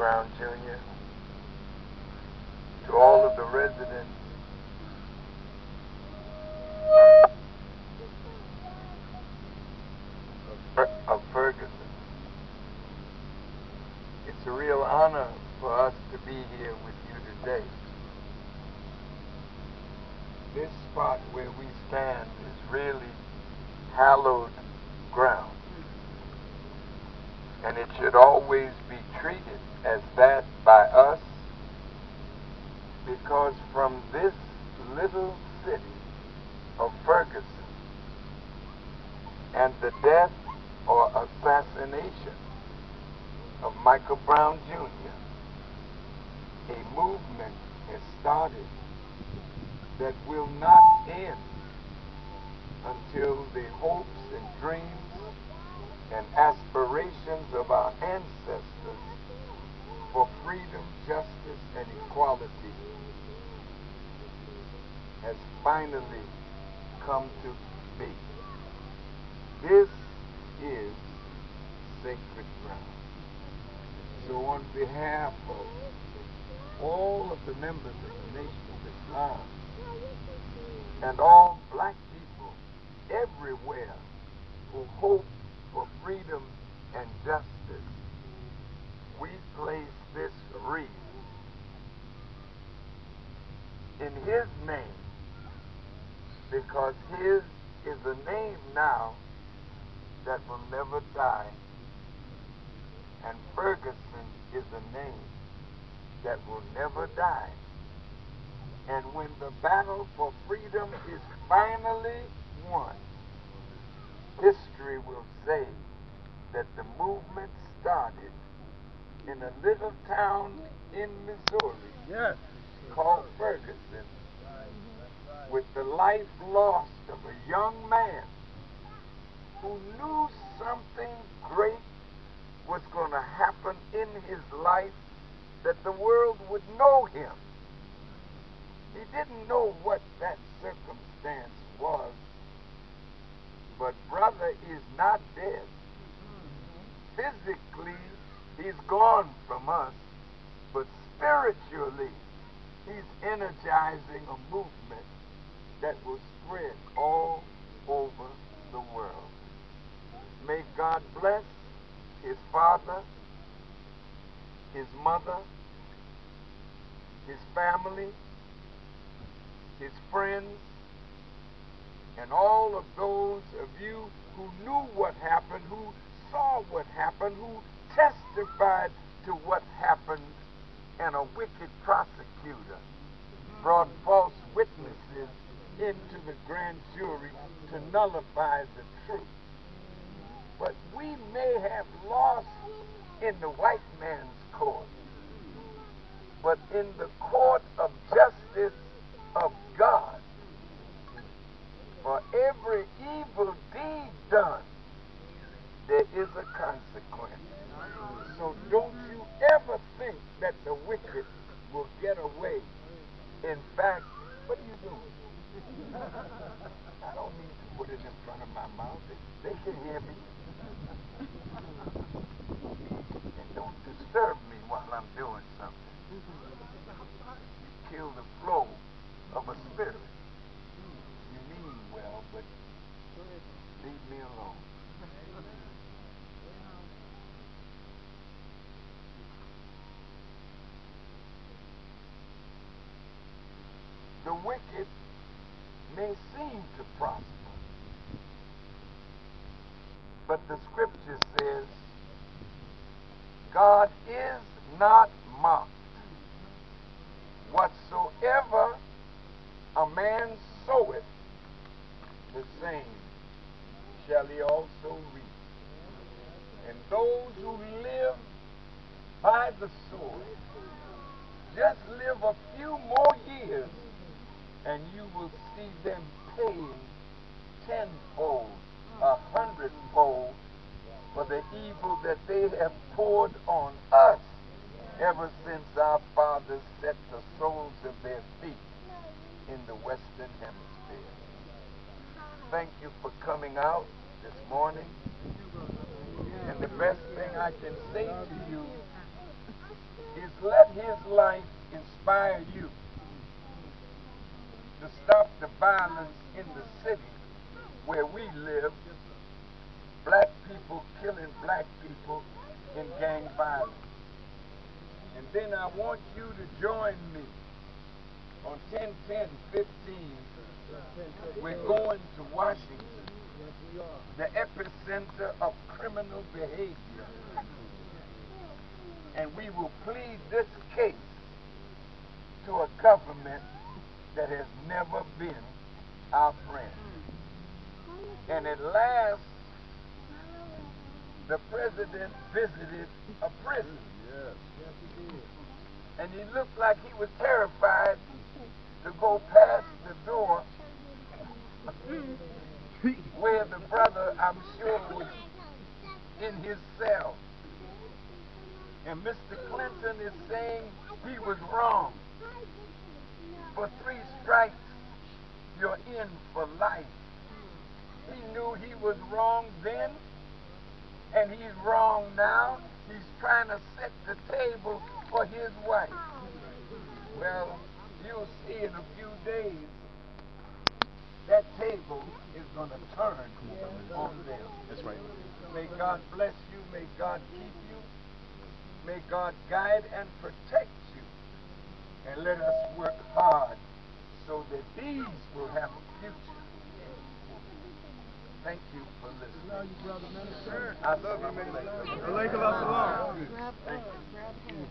Brown Jr., to all of the residents of Ferguson. It's a real honor for us to be here with you today. This spot where we stand is really hallowed ground, and it should always be treated as that by us, because from this little city of Ferguson and the death or assassination of Michael Brown Jr., a movement has started that will not end until the hopes and dreams and aspirations of our ancestors for freedom, justice, and equality has finally come to be. This is sacred ground. So on behalf of all of the members of the Nation of Islam and all black people everywhere who hope for freedom and justice, we place this wreath in his name, because his is a name now that will never die, and Ferguson is a name that will never die. And when the battle for freedom is finally won, history will say that the movement started in a little town in Missouri called Ferguson, with the life lost of a young man who knew something great was going to happen in his life, that the world would know him. He didn't know what that circumstance was, but brother is not dead. Physically, he's gone from us, but spiritually, he's energizing a movement that will spread all over the world. May God bless his father, his mother, his family, his friends, and all of those of you who knew what happened, who saw what happened, who testified to what happened, and a wicked prosecutor brought false witnesses into the grand jury to nullify the truth. But we may have lost in the white man's court, but in the court of justice of God, for every evil deed done, there is a consequence. So don't you ever think that the wicked will get away. In fact, what are you doing? I don't need to put it in front of my mouth. They can hear me. And don't disturb me while I'm doing something. Kill the flow of a spirit. You mean well, but leave me alone. The wicked may seem to prosper, but the scripture says, God is not mocked. Whatsoever a man soweth, the same shall he also reap. And those who live by the sword, just live a few more years, and you will see them paying tenfold, 100-fold for the evil that they have poured on us ever since our fathers set the soles of their feet in the Western Hemisphere. Thank you for coming out this morning. And the best thing I can say to you his life inspire you to stop the violence in the city where we live, black people killing black people in gang violence. And then I want you to join me on 10/10/15. We're going to Washington, the epicenter of criminal behavior. And we will plead this case to a government that has never been our friend. And at last, the president visited a prison. And he looked like he was terrified to go past the door where the brother, I'm sure, was in his cell. And Mr. Clinton is saying he was wrong. For 3 strikes, you're in for life. He knew he was wrong then, and he's wrong now. He's trying to set the table for his wife. Well, you'll see in a few days that table is going to turn on them. That's right. May God bless you. May God keep you. May God guide and protect you. And let us work hard so that these will have a future. Thank you for listening. I love you, brother, man. I love you, Minister. Thank you.